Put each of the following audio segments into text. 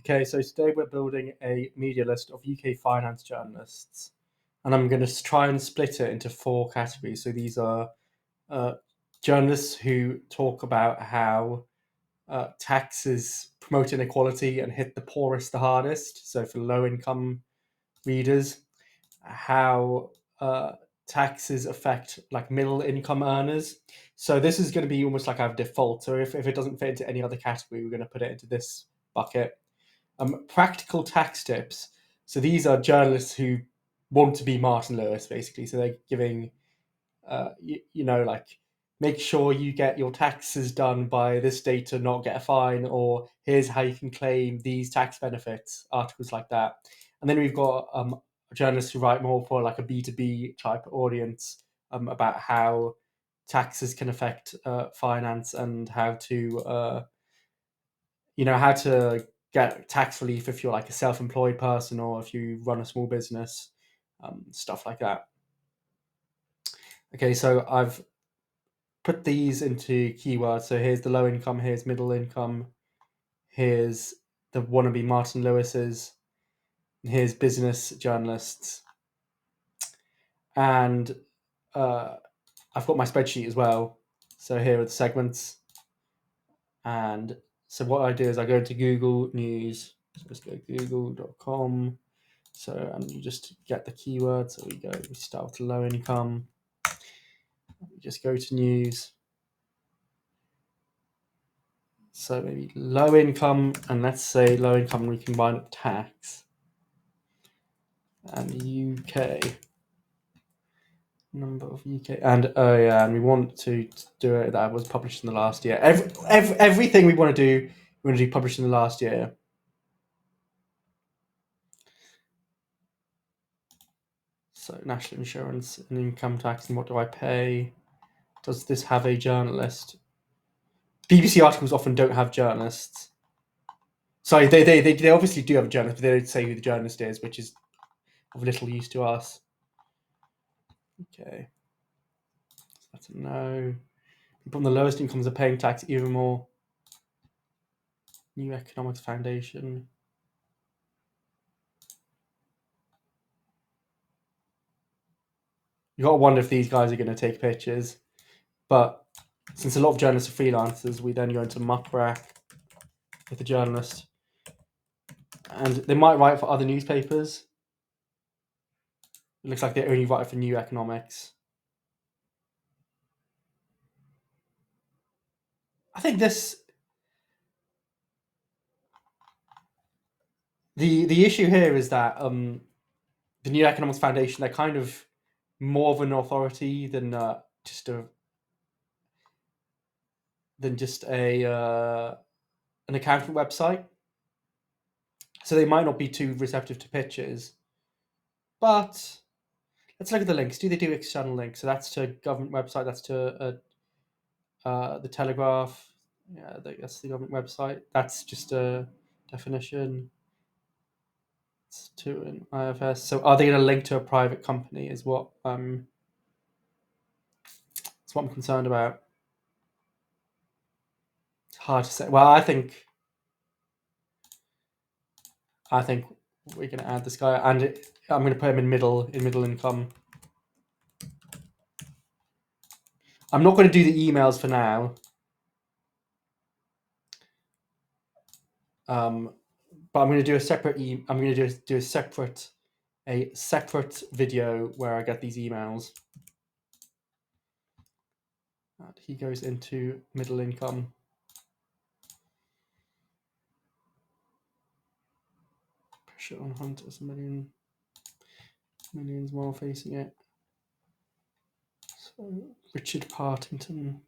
Okay, so today we're building a media list of UK finance journalists, and I'm going to try and split it into 4 categories. So these are uh, journalists who talk about how taxes promote inequality and hit the poorest the hardest. So for low income readers, how taxes affect like middle income earners. So this is going to be almost like our default. So if it doesn't fit into any other category, we're going to put it into this bucket. Practical tax tips. So these are journalists who want to be Martin Lewis, basically. So they're giving, like, make sure you get your taxes done by this date to not get a fine, or here's how you can claim these tax benefits, articles like that. And then we've got journalists who write more for like a B2B type audience, about how taxes can affect finance and how to how to get tax relief if you're like a self-employed person or if you run a small business, stuff like that. Okay, so I've put these into keywords. So here's the low income, here's middle income, here's the wannabe Martin Lewis's, and here's business journalists. And I've got my spreadsheet as well. So here are the segments. And so what I do is I go into Google News. So let's go google.com. So, and you just get the keyword. So we start with low income. We just go to news. So maybe low income, and let's say low income, we combine with tax. And UK. Number of UK. And and we want to do it that was published in the last year. Everything we want to do, we want to do published in the last year. So national insurance and income tax, and what do I pay? Does this have a journalist? BBC articles often don't have journalists. Sorry, they obviously do have a journalist, but they don't say who the journalist is, which is of little use to us. Okay. That's a no. People on the lowest incomes are paying tax even more. New Economics Foundation. You got to wonder if these guys are going to take pictures. But since a lot of journalists are freelancers, we then go into Muckrack with a journalist. And they might write for other newspapers. It looks like they only write for New Economics. I think this... The issue here is that the New Economics Foundation, they're kind of more of an authority than just a an accounting website. So they might not be too receptive to pitches. But let's look at the links. Do they do external links? So that's to a government website. That's to the Telegraph. Yeah, that's the government website. That's just a definition. It's to an IFS. So are they going to link to a private company? Is what I'm concerned about. It's hard to say. Well, I think we're going to add this guy, and I'm going to put him in middle income. I'm not going to do the emails for now. But I'm going to do a separate. I'm going to do a separate video where I get these emails. And he goes into middle income. Pressure on hunters, millions more facing it. So Richard Partington.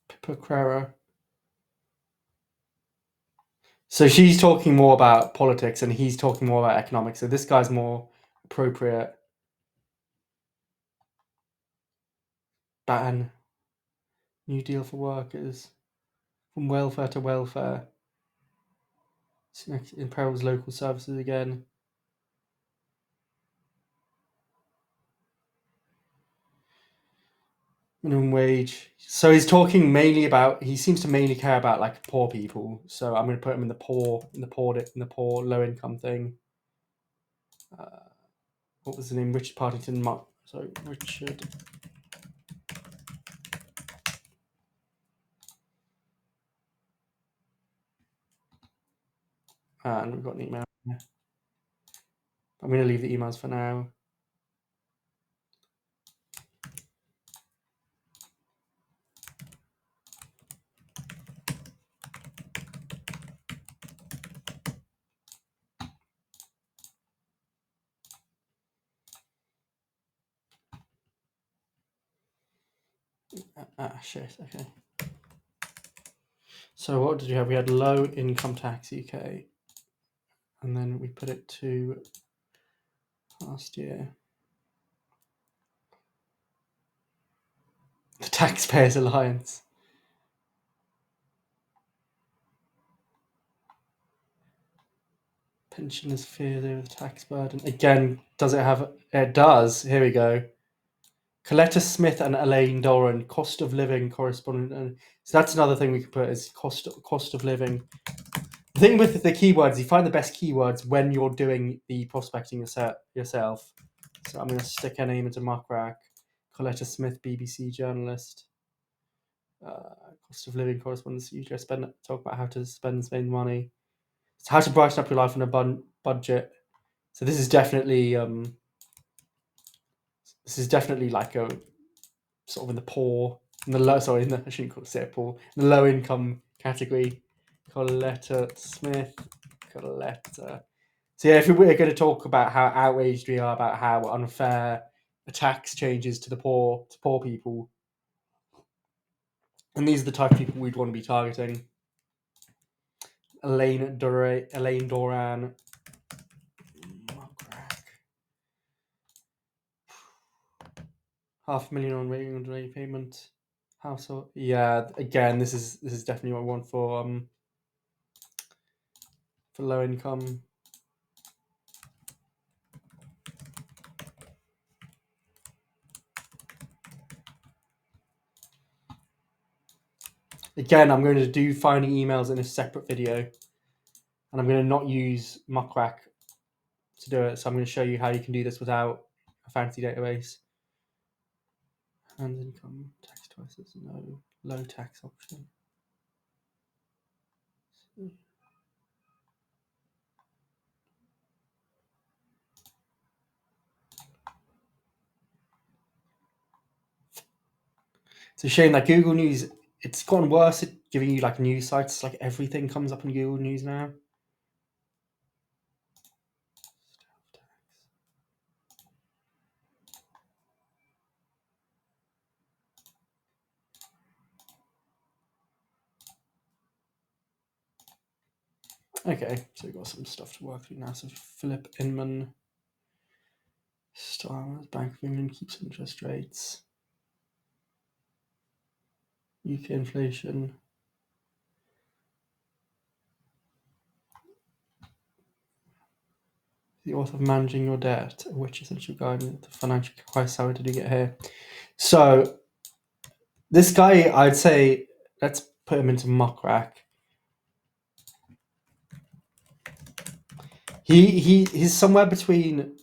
Pippa Crerar. So she's talking more about politics and he's talking more about economics. So this guy's more appropriate. Ban. New Deal for workers. From welfare to welfare. Imperils local services again. Minimum wage. So he's talking mainly about. He seems to mainly care about like poor people. So I'm going to put him in the poor, low income thing. What was the name? Richard Partington. Sorry, Richard. And we've got an email. I'm going to leave the emails for now. Shit. Okay. So what did you have? We had low income tax UK, and then we put it to last year. The Taxpayers Alliance. Pensioners fear the tax burden. Again, does it have? It does. Here we go. Coletta Smith and Elaine Doran, cost of living correspondent. So that's another thing we could put is cost of living. The thing with the keywords, you find the best keywords when you're doing the prospecting yourself. So I'm going to stick her name into Muckrack. Coletta Smith, BBC journalist. Cost of living correspondence. Usually talk about how to spend and save money. It's how to brighten up your life on a budget. So this is definitely like a sort of in the poor, in the low. Sorry, I shouldn't say poor. In the low income category. Coletta Smith. Coletta. So yeah, if we're going to talk about how outraged we are about how unfair the tax changes to poor people, and these are the type of people we'd want to be targeting. Elaine Doran. $500,000 on regular payment. Household. Yeah, again, this is definitely what I want for low income. Again, I'm going to do finding emails in a separate video, and I'm going to not use Muckrack to do it. So I'm going to show you how you can do this without a fancy database. And income tax choices, no low tax option. It's a shame that Google News, it's gotten worse at giving you like news sites. Like everything comes up on Google News now. Okay, so we've got some stuff to work through now. So Philip Inman, Starmers, Bank of England keeps interest rates. UK inflation. The author of Managing Your Debt, which essential guidance to financial crisis. How did he get here? So this guy, I'd say, let's put him into Muckrack. He's somewhere between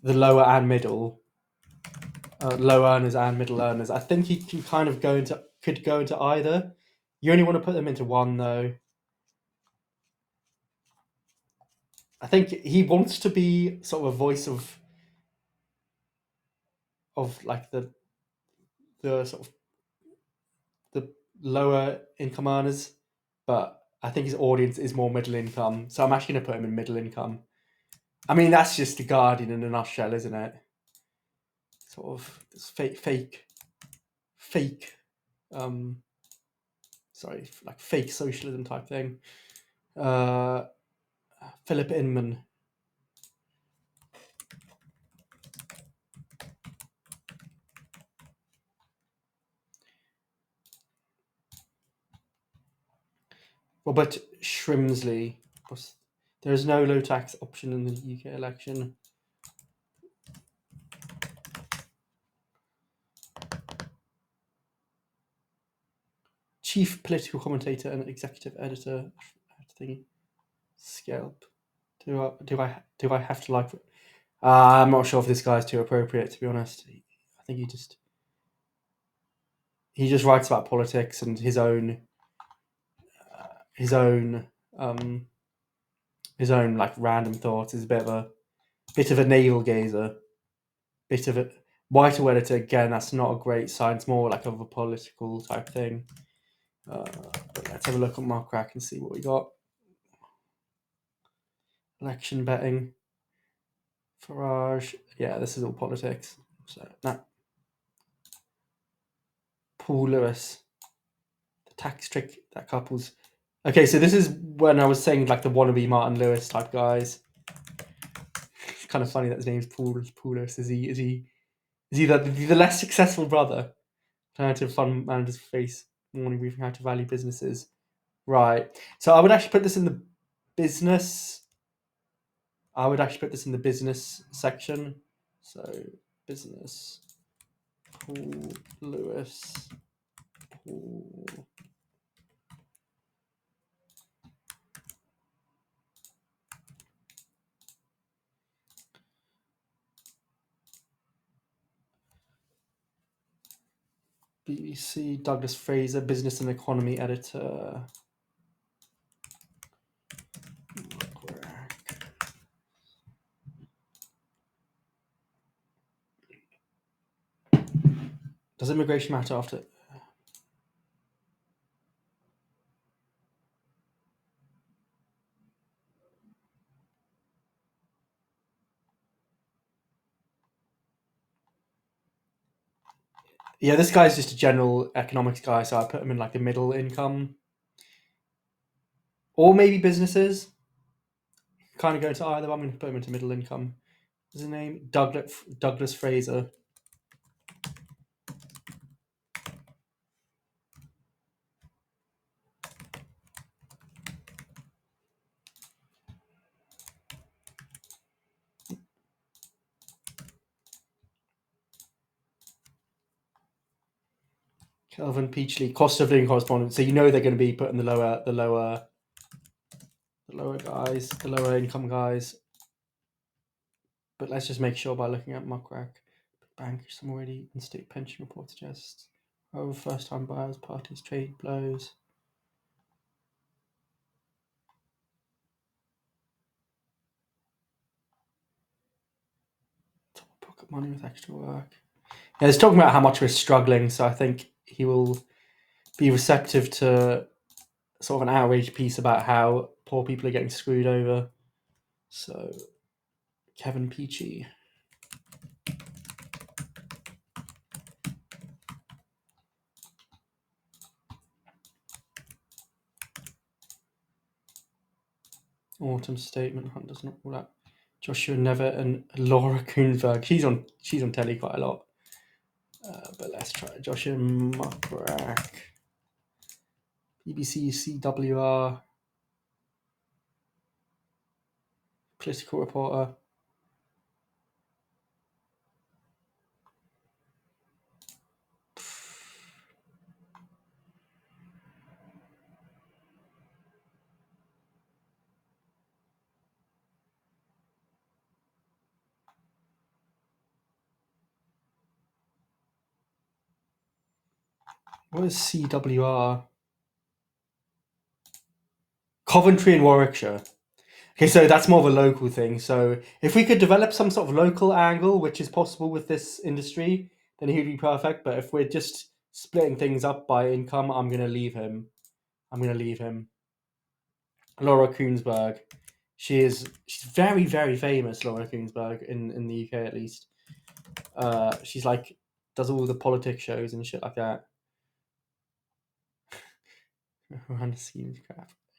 the lower and middle, low earners and middle earners. I think he can kind of could go into either. You only want to put them into one though. I think he wants to be sort of a voice of like the sort of the lower income earners, but I think his audience is more middle income. So I'm actually going to put him in middle income. I mean, that's just the Guardian in a nutshell, isn't it? Sort of this fake, like fake socialism type thing. Philip Inman. But Shrimsley. There is no low tax option in the UK election. Chief political commentator and executive editor. Thingy. Scalp. Do I have to like? I'm not sure if this guy's too appropriate, to be honest. I think he just writes about politics and his own like random thoughts. Is a bit of a navel gazer, bit of a White editor. Again, that's not a great sign. It's more like of a political type thing. But let's have a look at Mark Crack and see what we got. Election betting. Farage. Yeah, this is all politics. So that. Paul Lewis. The tax trick that couples. Okay, so this is when I was saying like the wannabe Martin Lewis type guys. It's kind of funny that his name's Paul Lewis. Is he the less successful brother? Trying to fund manager's face morning briefing how to value businesses. Right. So I would actually put this in the business. Section. So business. Paul Lewis. Paul. BBC, Douglas Fraser, business and economy editor. Does immigration matter after? Yeah, this guy's just a general economics guy, so I put him in like the middle income. Or maybe businesses. Kind of go to either. I'm going to put him into middle income. What's his name? Douglas Fraser. Kelvin Peachley, cost of living correspondent. So you know they're going to be putting the lower guys, the lower income guys. But let's just make sure by looking at Muckrack. Bank, some already in state pension report suggests. Oh, first time buyers, parties, trade blows. Pocket money with extra work. Yeah, he's talking about how much we're struggling, so I think he will be receptive to sort of an outrage piece about how poor people are getting screwed over. So, Kevin Peachy. Autumn statement. Hunt does not rule out Joshua Nevitt and Laura Kuenberg. She's on telly quite a lot. But let's try Joshua Muckrack. BBC CWR. Political reporter. What is CWR? Coventry and Warwickshire. Okay, so that's more of a local thing. So if we could develop some sort of local angle, which is possible with this industry, then he'd be perfect. But if we're just splitting things up by income, I'm going to leave him. Laura Kuenberg. She's very, very famous, Laura Kuenberg, in the UK at least. She's like, does all the politics shows and shit like that.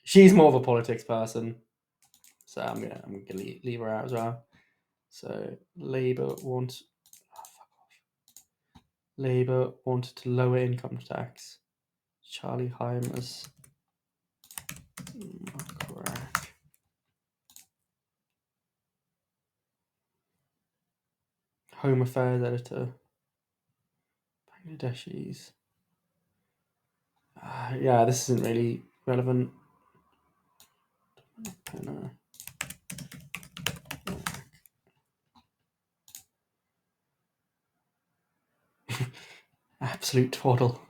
She's more of a politics person, so I'm gonna leave her out as well. So Labour wanted to lower income tax. Charlie Heimers. Home Affairs editor. Bangladeshis. Yeah, this isn't really relevant. Absolute twaddle.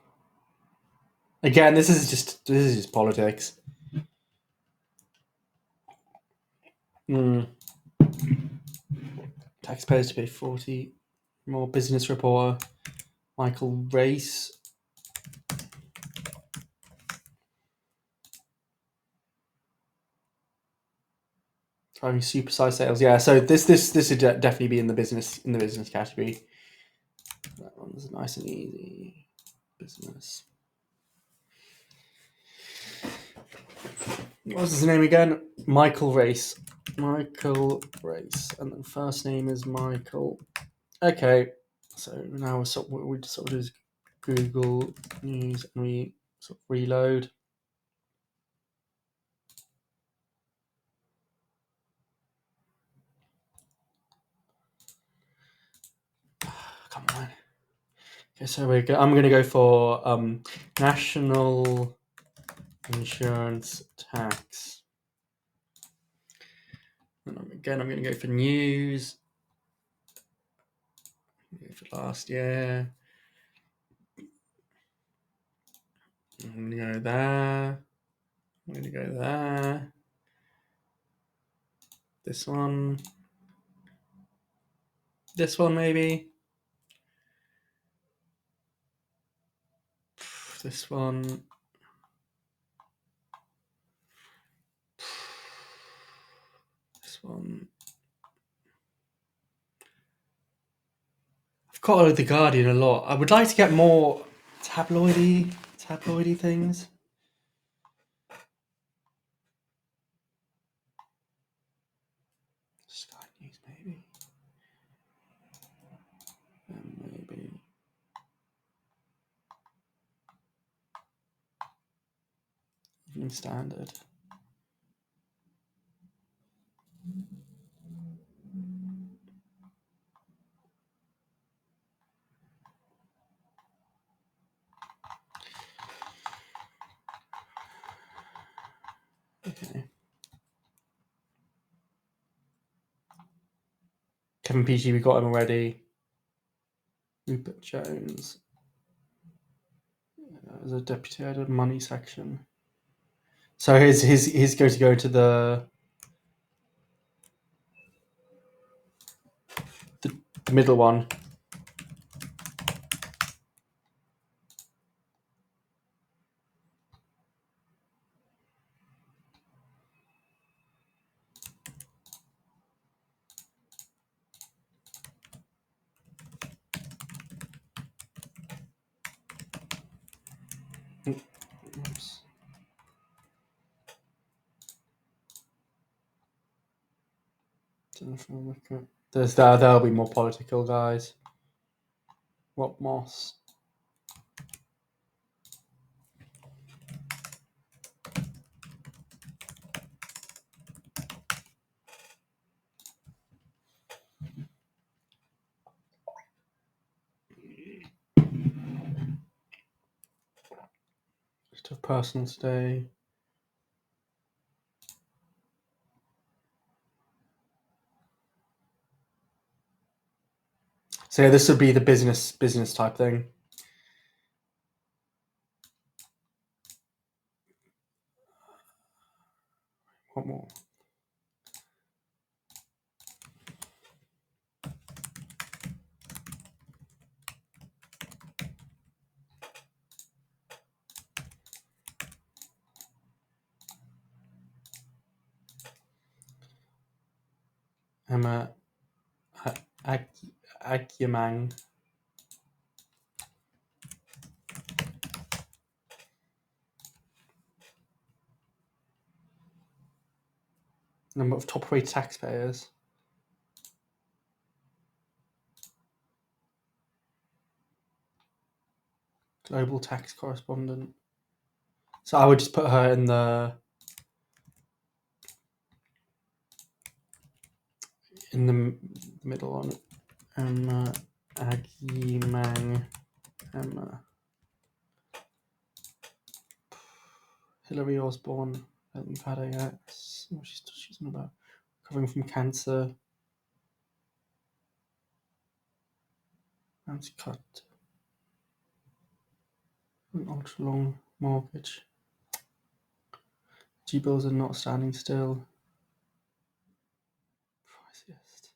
Again, this is just politics. Taxpayers to pay 40. More business reporter. Michael Race. Driving supersized sales. Yeah, so this would definitely be in the business category. That one's nice and easy. Business. What was his name again? Michael Race. Michael Race. And then first name is Michael. Okay. So now we just sort of do Google News and we sort of reload. Come on. Okay, so I'm going to go for national insurance tax. And again, I'm going to go for news. Go for last year. I'm going to go there. I'm going to go there. This one. This one, maybe. This one. This one. I've got The Guardian a lot. I would like to get more tabloidy things. Sky News, maybe. Maybe. Evening Standard. Okay. Kevin PG, we got him already. Rupert Jones. As a deputy head of money section. So he's going to go into the middle one. Oops. There'll be more political guys. Rob Moss. Just a personal stay. So yeah, this would be the business type thing. What more? Emma Agyemang. Number of top-rated taxpayers. Global tax correspondent. So I would just put her in the middle on it. Emma Agimang. Emma. Hillary Osborne. We've had a yes. What she's on about? Recovering from cancer. That's cut. An ultra long mortgage. G-bills are not standing still. Priciest.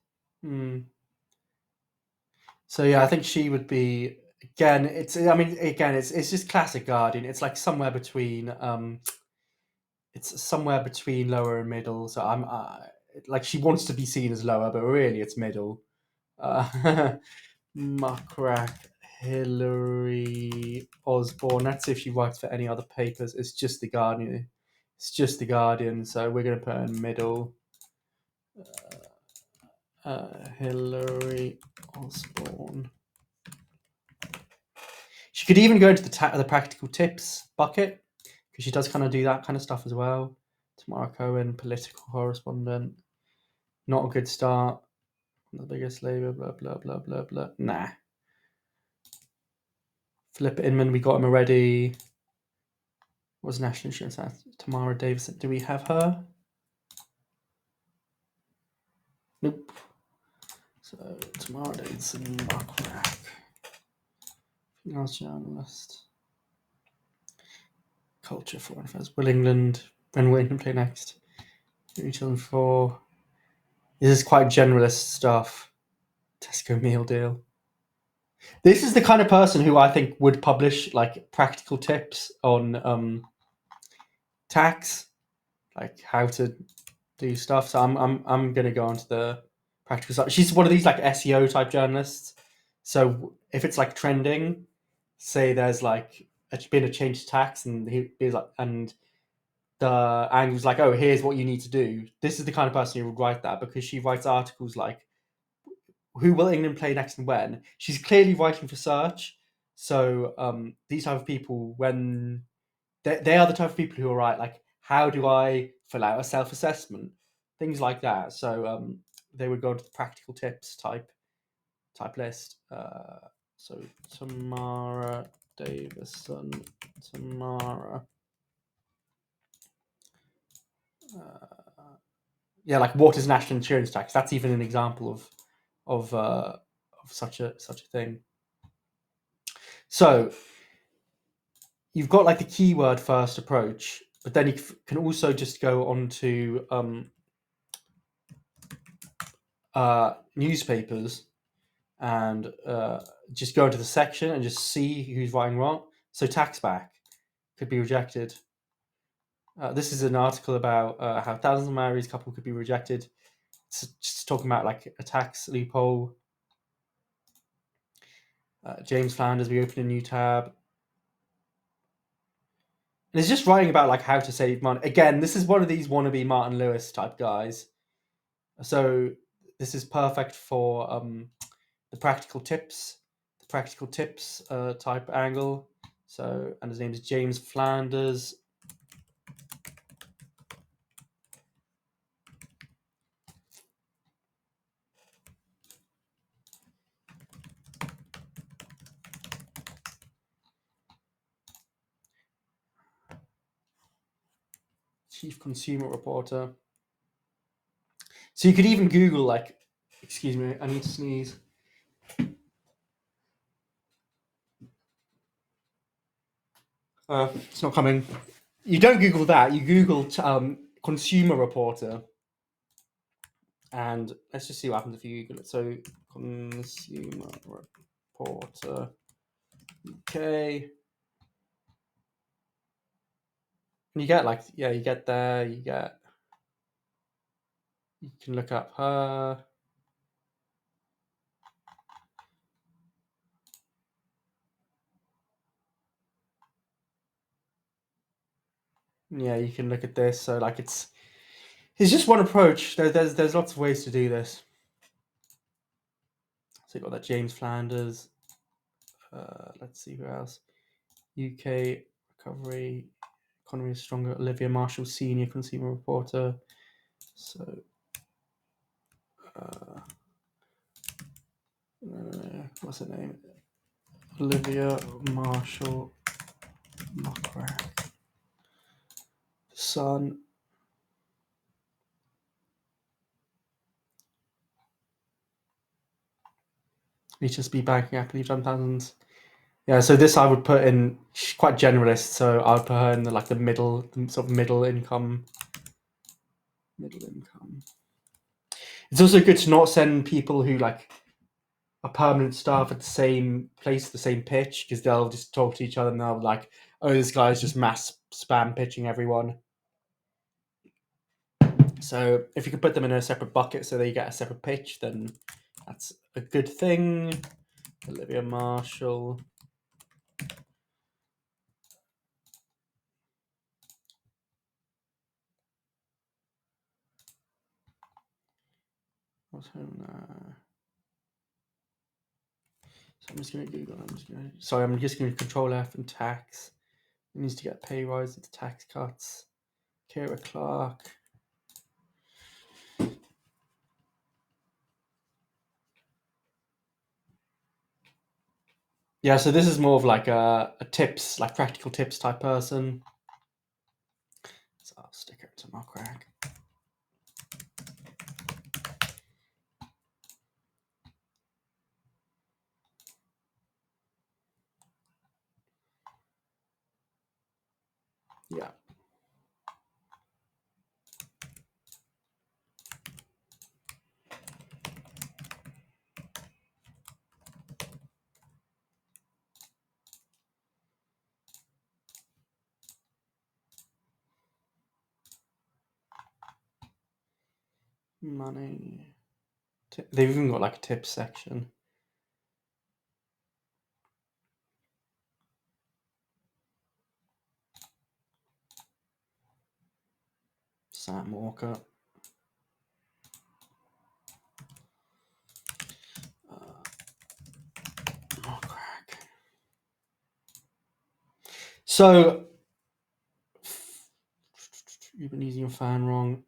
So yeah, I think she would be again. It's just classic Guardian. It's like somewhere between lower and middle. So I'm like she wants to be seen as lower, but really it's middle. Muckrack Hillary Osborne. Let's see if she writes for any other papers. It's just the Guardian. So we're going to put her in middle. Hillary Osborne. She could even go into the practical tips bucket because she does kind of do that kind of stuff as well. Tamara Cohen, political correspondent. Not a good start. The biggest Labour, blah, blah, blah, blah, blah. Nah. Philippa Inman, we got him already. What was National Insurance Act? Tamara Davison. Do we have her? Nope. So, Tamara Davison, Mark Rack. Female journalist. Culture, Foreign Affairs. Will England. When will England play next? 2004. This is quite generalist stuff. Tesco meal deal. This is the kind of person who I think would publish like practical tips on tax, like how to do stuff. So I'm gonna go onto the practical side. She's one of these like SEO type journalists. So if it's like trending, say there's like been a change to tax, and he's like, and the angle's like, oh, here's what you need to do. This is the kind of person who would write that because she writes articles like, who will England play next and when? She's clearly writing for Search. So these type of people, when they are the type of people who are right, like, how do I fill out a self-assessment? Things like that. So they would go to the practical tips type list. So Tamara Davison, Tamara. Yeah, like what is national insurance tax? That's even an example of such a thing. So you've got like the keyword first approach, but then you can also just go on to newspapers and just go into the section and just see who's writing wrong. So taxback could be rejected. This is an article about how thousands of married couples could be rejected. It's just talking about like a tax loophole. James Flanders, we open a new tab. And it's just writing about like how to save money. Again, this is one of these wannabe Martin Lewis type guys. So this is perfect for the practical tips type angle. So, and his name is James Flanders. Chief Consumer Reporter. So you could even Google like, excuse me, I need to sneeze. It's not coming. You don't Google that. You Google Consumer Reporter, and let's just see what happens if you Google it. So Consumer Reporter UK. And you get like, yeah, you get there. You can look up her. Yeah, you can look at this. So like it's just one approach. There's lots of ways to do this. So you got that James Flanders. Let's see who else. UK recovery, economy is stronger. Olivia Marshall, senior consumer reporter. So what's her name? Olivia Marshall Mockcrack. Sun. HSB banking app, you've done thousands. Yeah, so this I would put in, she's quite generalist, so I would put her in the middle, sort of middle income. It's also good to not send people who are permanent staff at the same place, the same pitch, because they'll just talk to each other and they'll be like, oh, this guy's just mass spam pitching everyone. So if you could put them in a separate bucket so they get a separate pitch, then that's a good thing. Olivia Marshall. What's her name? So I'm just going to Google. I'm just going to Control F and tax. It needs to get pay rise into tax cuts. Kira Clark. Yeah, so this is more of a tips, practical tips type person. So I'll stick her to Mockcrack. Yeah. Money. They've even got a tips section. Sam Walker. Mockcrack. So you've been using your fan wrong.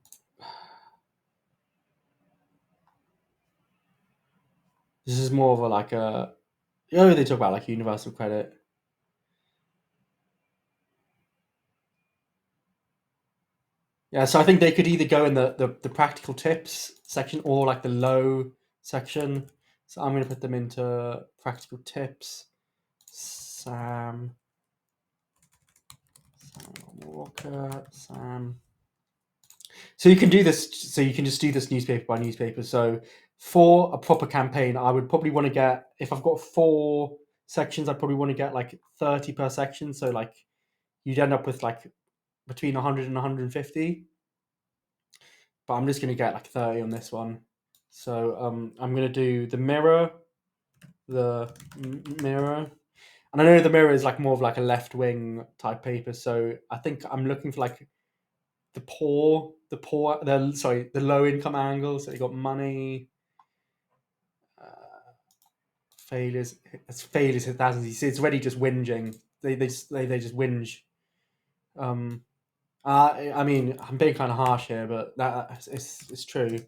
This is more of they talk about universal credit. Yeah, so I think they could either go in the practical tips section or the low section. So I'm going to put them into practical tips. Sam Walker, Sam. So you can do this. So you can just do this newspaper by newspaper. So for a proper campaign, I would probably want to get, if I've got 4 sections, I'd probably want to get 30 per section. So you'd end up with between 100 and 150. But I'm just going to get 30 on this one. So I'm going to do the Mirror. And I know the Mirror is more of a left-wing type paper. So I think I'm looking for the low-income angle. So you got money, failures. It's failures hit thousands. You see, it's already just whinging. They just whinge. I mean, I'm being kind of harsh here, but it's true.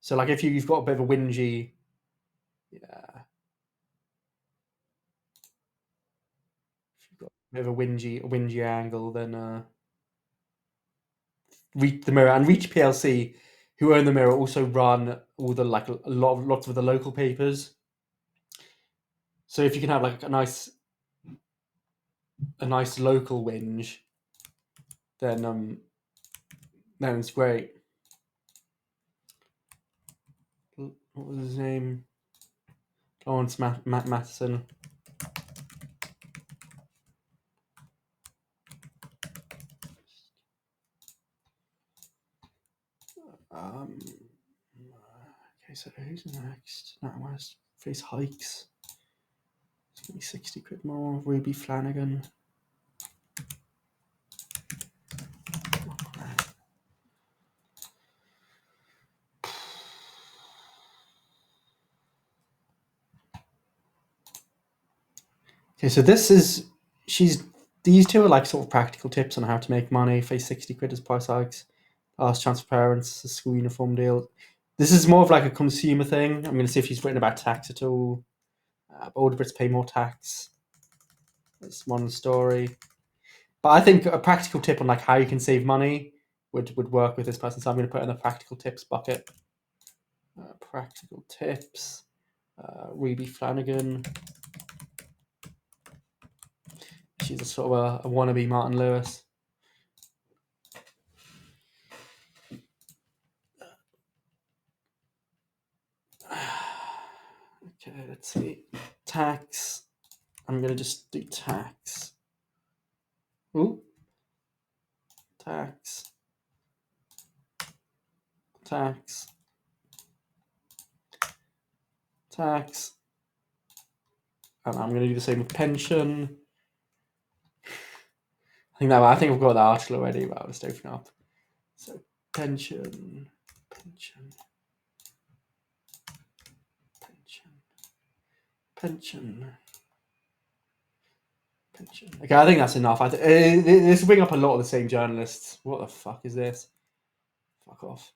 So if you've got a bit of a whingy, yeah, if you've got a bit of a whingy angle, then Reach the Mirror and Reach PLC, who own the Mirror, also run all the lots of the local papers. So if you can have a nice local whinge, then it's great. What was his name? Lawrence Matheson. Okay, so who's next? NatWest face hikes. It's gonna be 60 quid more. Ruby Flanagan. Okay, so these two are sort of practical tips on how to make money. Face 60 quid as price hikes. Last chance for parents, a school uniform deal. This is more of like a consumer thing. I'm going to see if she's written about tax at all. Older Brits pay more tax. That's one story. But I think a practical tip on like how you can save money would work with this person. So I'm going to put in the practical tips bucket. Practical tips. Ruby Flanagan. She's a sort of a wannabe Martin Lewis. Okay, let's see. Tax. I'm going to just do tax. Ooh. Tax. Tax. Tax. And I'm going to do the same with pension. I think I've got the article already, but I'll just open up. So pension. Okay, I think that's enough. This will bring up a lot of the same journalists. What the fuck is this? Fuck off.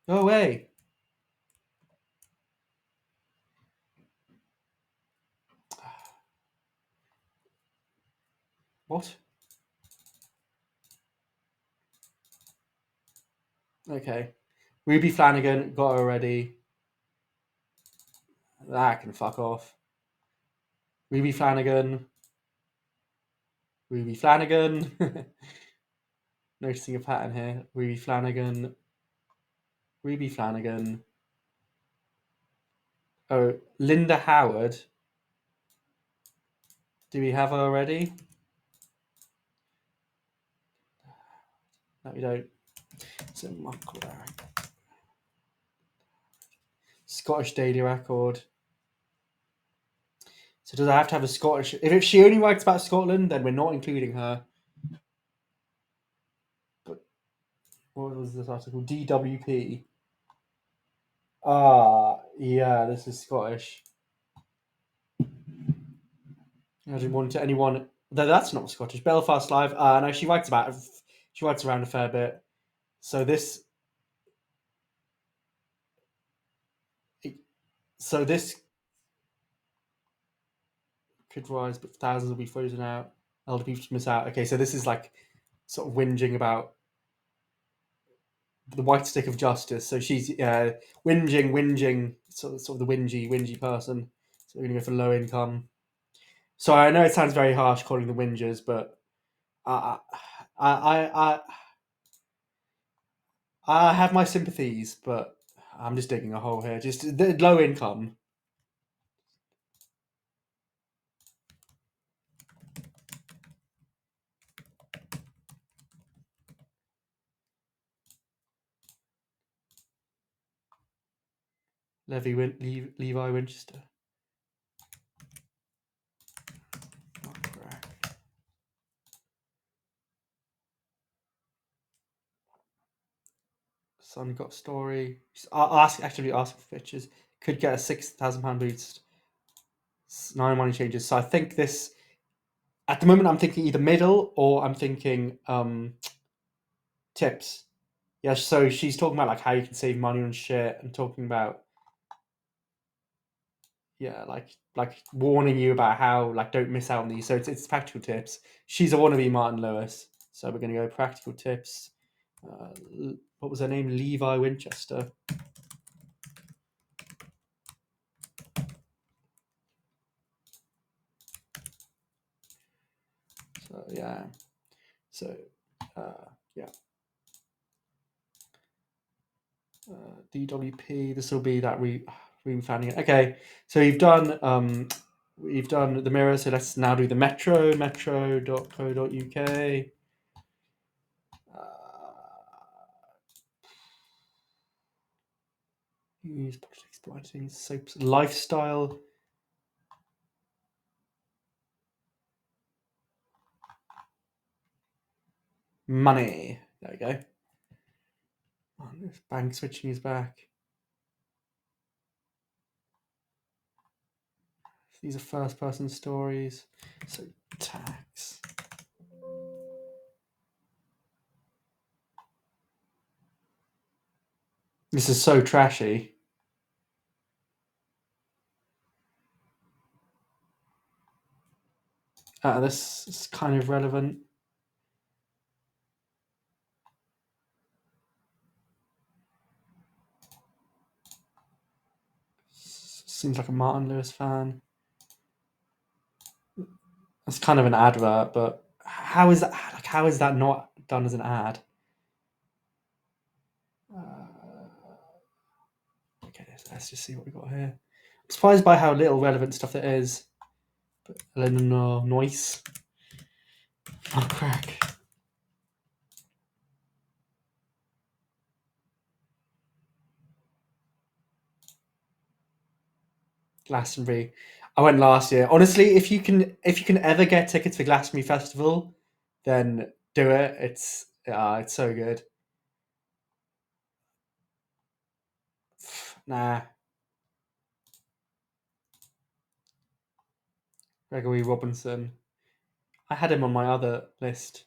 Go away. What? Okay. Ruby Flanagan, got her already. That can fuck off. Ruby Flanagan. Noticing a pattern here. Ruby Flanagan. Oh, Linda Howard. Do we have her already? No, we don't. So Scottish Daily Record. So does I have to have a Scottish? If she only writes about Scotland, then we're not including her. But what was this article? DWP. Yeah, this is Scottish. I didn't want to anyone. No, that's not Scottish. Belfast Live. No, she writes around a fair bit. So this could rise, but thousands will be frozen out. Elder people miss out. Okay, so this is like sort of whinging about the white stick of justice. So she's whinging, sort of the whingy person. So we're gonna go for low income. So I know it sounds very harsh calling them whingers, but I have my sympathies, but I'm just digging a hole here. Just the low income. Levi Winchester. Son got story. Actively asking for pictures. Could get a £6,000 boost. 9 money changes. So I think this. At the moment, I'm thinking either middle or I'm thinking tips. Yeah. So she's talking about like how you can save money on shit and talking about like warning you about how like don't miss out on these. So it's practical tips. She's a wannabe Martin Lewis. So we're gonna go practical tips. What was her name? Levi Winchester. So yeah. So yeah. DWP. This will be that re-founding it. Okay. So we've done the Mirror. So let's now do the Metro. Metro.co.uk. Use politics, exploiting soaps, lifestyle. Money. There we go. Oh, this bank switching is back. These are first person stories. So tax. This is so trashy. This is kind of relevant. Seems like a Martin Lewis fan. It's kind of an advert, but how is that? Like, how is that not done as an ad? Okay, let's just see what we got here. I'm surprised by how little relevant stuff there is. But Eleanor Noyce. Oh, crack. Glastonbury. I went last year. Honestly, if you can ever get tickets for Glastonbury Festival, then do it. It's so good. Nah, Gregory Robinson. I had him on my other list.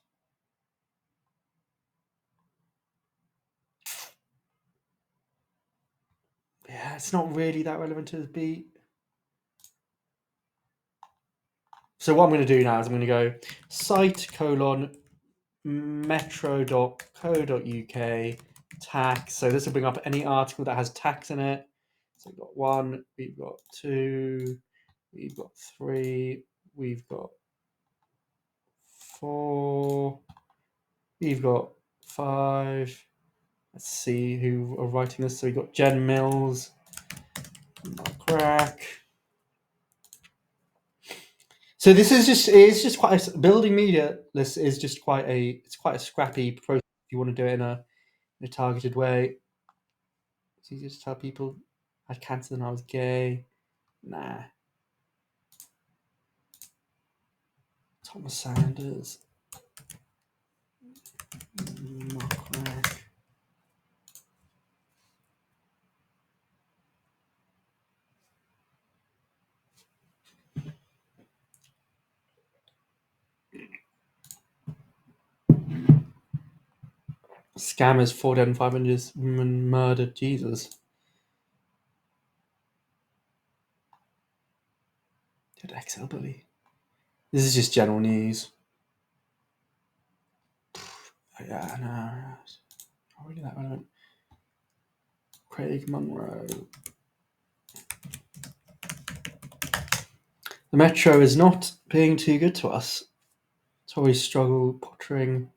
Yeah, it's not really that relevant to his beat. So what I'm going to do now is I'm going to go site colon metro.co.uk tax. So this will bring up any article that has tax in it. So we've got 1, we've got 2, we've got 3, we've got 4, we've got 5. Let's see who are writing this. So we've got Jen Mills, Crack. So this is just quite building media. This is just quite a scrappy process if you want to do it in a targeted way. It's easier to tell people I had cancer than I was gay. Nah. Thomas Sanders. Crack. Scammers, 4 dead and 5 injured, women murdered. Jesus. Did XL bully? This is just general news. Yeah, no. Not really that relevant. Craig Munro. The Metro is not being too good to us. Tories struggle pottering.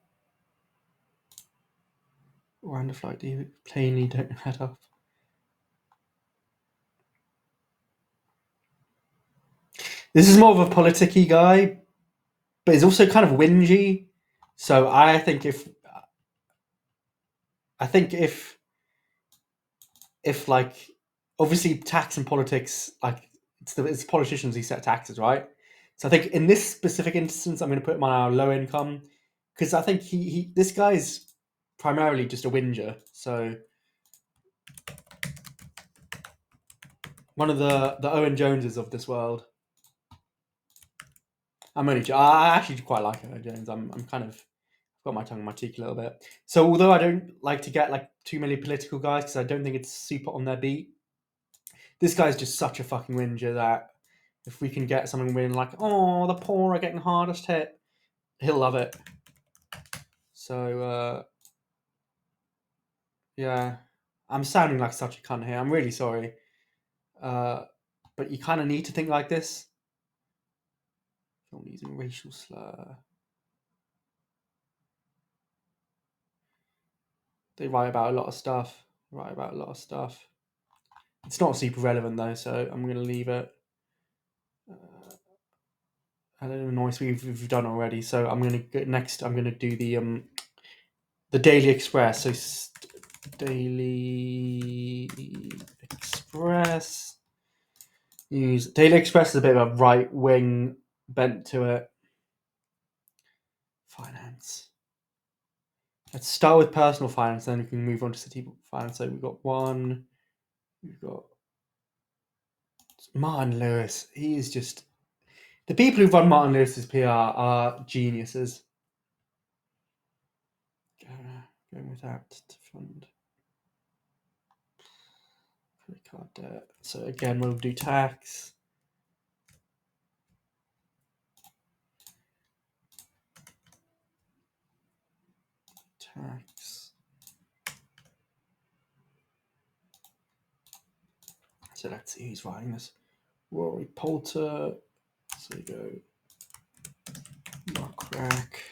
Rwanda flight plainly don't head up. This is more of a politicky guy, but he's also kind of whingy. So I think if like obviously tax and politics, like it's politicians who set taxes, right? So I think in this specific instance, I'm going to put him on our low income because I think this guy's primarily just a whinger. So one of the Owen Joneses of this world. I actually quite like Owen Jones. I'm kind of got my tongue in my cheek a little bit. So although I don't like to get like too many political guys because I don't think it's super on their beat, this guy's just such a fucking whinger that if we can get someone win like, oh, the poor are getting hardest hit, he'll love it. So yeah, I'm sounding like such a cunt here. I'm really sorry, but you kind of need to think like this. Film using racial slur. They write about a lot of stuff. It's not super relevant though, so I'm going to leave it. I don't know if we've done already, so I'm going to go next. I'm going to do the Daily Express. So Daily Express news. Daily Express is a bit of a right wing bent to it. Finance. Let's start with personal finance, then we can move on to city finance. So we've got one. We've got Martin Lewis. He is just the people who run Martin Lewis's PR are geniuses. Going with that to fund. Credit card debt. So again, we'll do tax. Tax. So let's see who's writing this. Rory Poulter. So we go Mark Rack.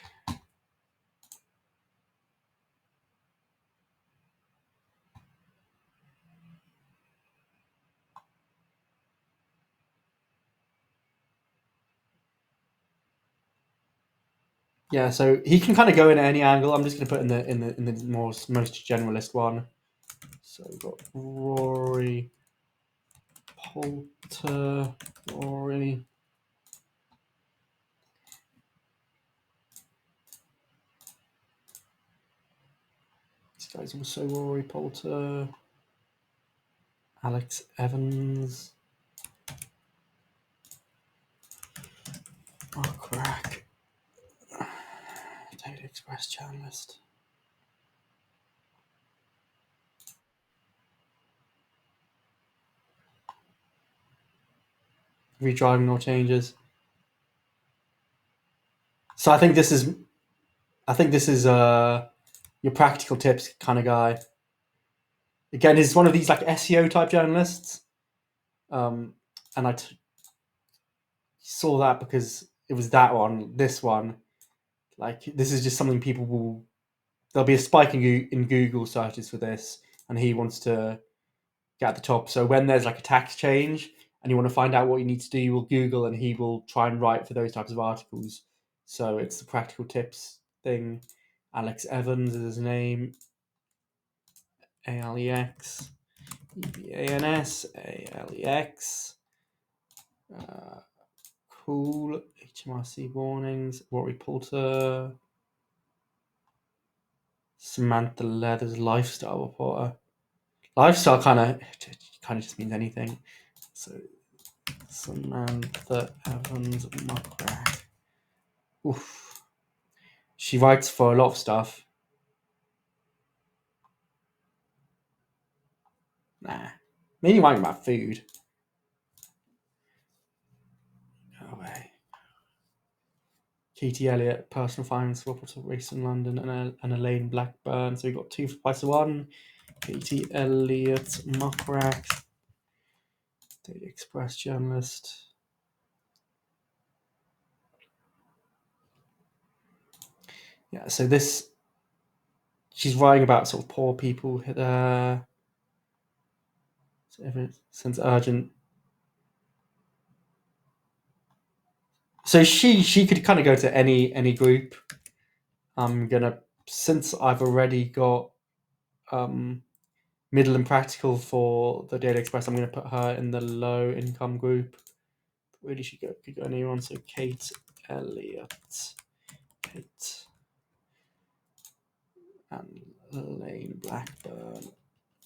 Yeah, so he can kind of go in at any angle. I'm just going to put in the most generalist one. So we've got Rory Poulter, Rory. This guy's also Rory Poulter. Alex Evans. Mark Rack. Daily Express journalist. Redriving no changes. So I think this is your practical tips kind of guy. Again, he's one of these like SEO type journalists. And I saw that because it was that one, this one. Like this is just something people will. There'll be a spike in Google searches for this, and he wants to get at the top. So when there's like a tax change and you want to find out what you need to do, you will Google, and he will try and write for those types of articles. So it's the practical tips thing. Alex Evans is his name. Alex. EVANS. Alex. Cool. HMRC warnings. Rory Poulter. Samantha Leathers, lifestyle reporter. Lifestyle kind of just means anything. So Samantha Evans Muckrack. Oof. She writes for a lot of stuff. Nah. Mainly writing about food. Go away. Katie Elliott, personal finance reporter, race in London, and Elaine Blackburn. So we got 2 for the price of 1. Katie Elliott, Muckrack, Daily Express journalist. Yeah, so this, she's writing about sort of poor people there. So since urgent. So she could kind of go to any group. I'm gonna, since I've already got middle and practical for the Daily Express, I'm gonna put her in the low income group. Really, she could go anyone. So Kate Elliott, Kate, and Elaine Blackburn.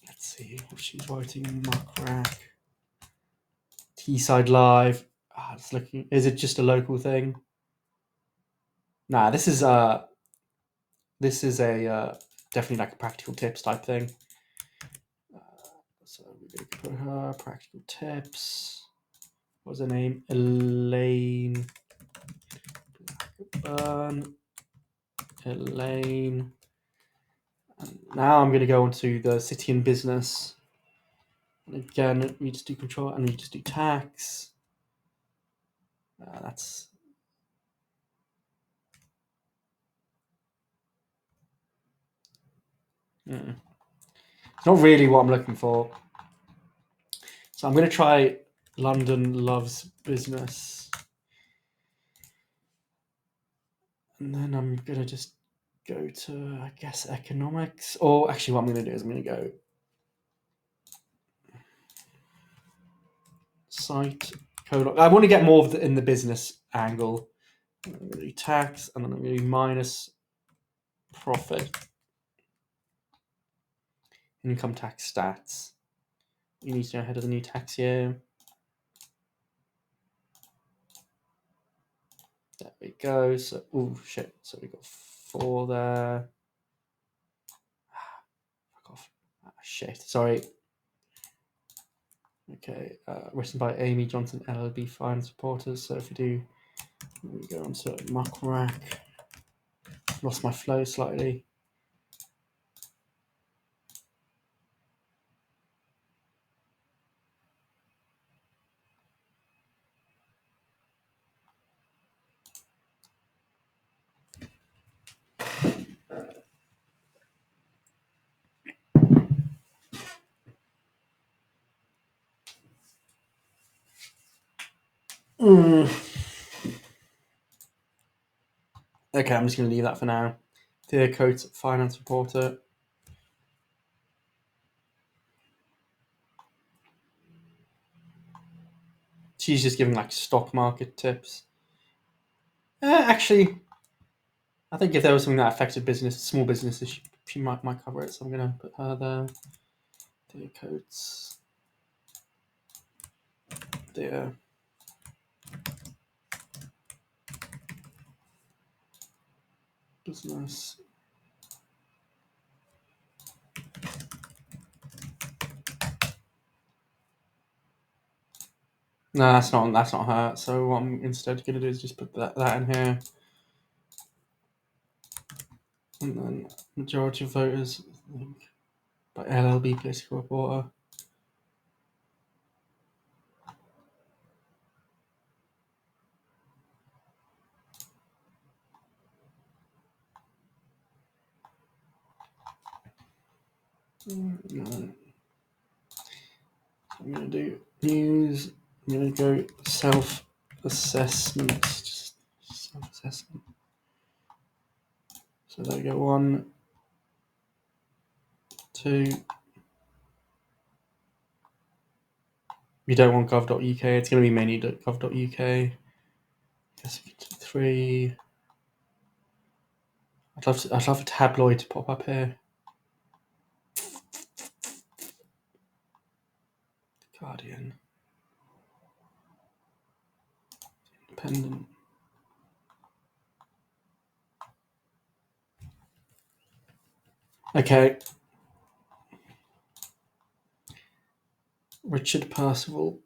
Let's see what she's writing. Mark Rack, Teesside Live. It's looking. Is it just a local thing? Nah, this is a definitely like a practical tips type thing. So we're going to put her practical tips. What's her name? Elaine Blackburn. Elaine. And now I'm going to go into the city and business. And again, we just do control and we just do tax. That's. It's not really what I'm looking for. So I'm going to try London Loves Business. And then I'm going to just go to, I guess, economics. Or actually, what I'm going to do is I'm going to go site code. I want to get more of in the business angle. I'm going to do tax, and then I'm going to do minus profit. Income tax stats. You need to know ahead of the new tax year. There we go. So, oh shit. So we got 4 there. Fuck off. Shit. Sorry. Okay, written by Amy Johnson, LLB Finance Reporters. So if we do, we go on to Muck Rack. Lost my flow slightly. Okay, I'm just going to leave that for now. Thea Coates, Finance Reporter. She's just giving like stock market tips. Actually, I think if there was something that affected business, small businesses, she might cover it. So I'm going to put her there. Thea Coates. Thea. Business. No, that's not her. So what I'm instead going to do is just put that in here. And then majority of voters, I think, by LLB Political Reporter. No. I'm going to do news. I'm going to go self-assessment. Just self-assessment. So there we go. 1, 2. We don't want gov.uk. It's going to be mainly gov.uk. Guess we can do 3. I'd love a tabloid to pop up here. Guardian. Independent. Okay. Richard Percival.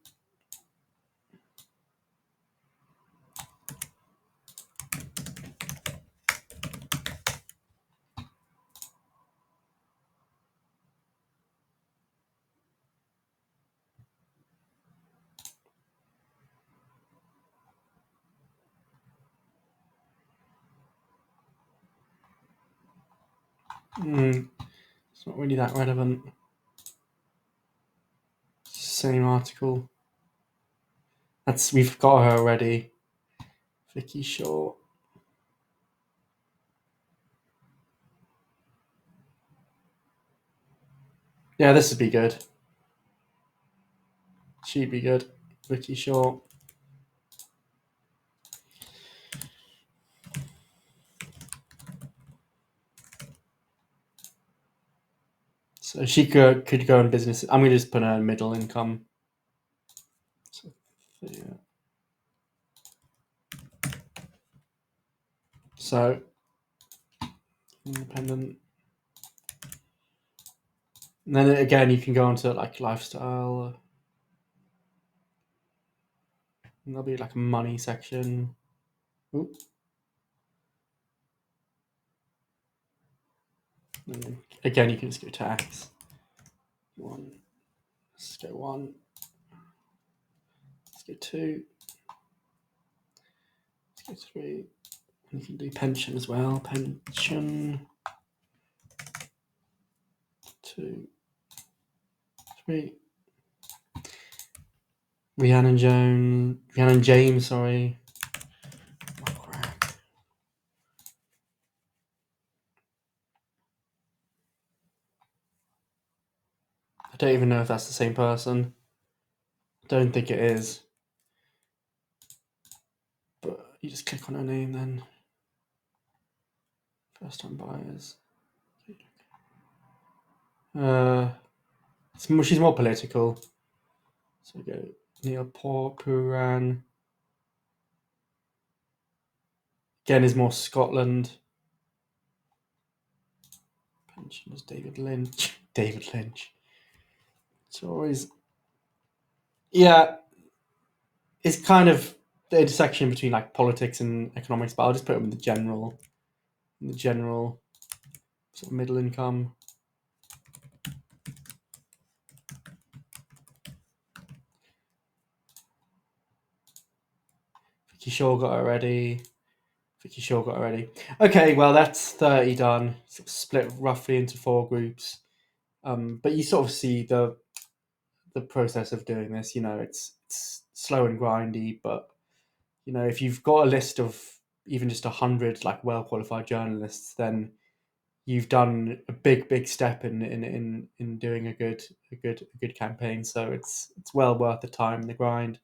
It's not really that relevant. Same article. We've got her already. Vicky Shaw. Yeah, this would be good. She'd be good. Vicky Shaw. So she could go in business. I'm going to just put her in middle income. So, yeah. So independent. And then again, you can go onto like lifestyle. And there'll be like a money section. Ooh. And then again, you can just go tax. 1. Let's go 1. Let's go 2. Let's go 3. And you can do pension as well. Pension. 2, 3. Rhiannon James, sorry. Oh, crap. I don't even know if that's the same person. I don't think it is. But you just click on her name then. First time buyers. She's more political. So we go Neil Puran. Again, is more Scotland. Pensioners David Lynch. David Lynch. It's always Yeah, it's kind of the intersection between like politics and economics, but I'll just put them in the general sort of middle income. Vicky Shaw got it already. Vicky Shaw got it already. Okay, well that's 30 done. Sort of split roughly into four groups. But you sort of see the process of doing this. You know, it's slow and grindy, but you know, if you've got a list of even just 100 like well qualified journalists, then you've done a big step in doing a good campaign. So it's well worth the time and the grind.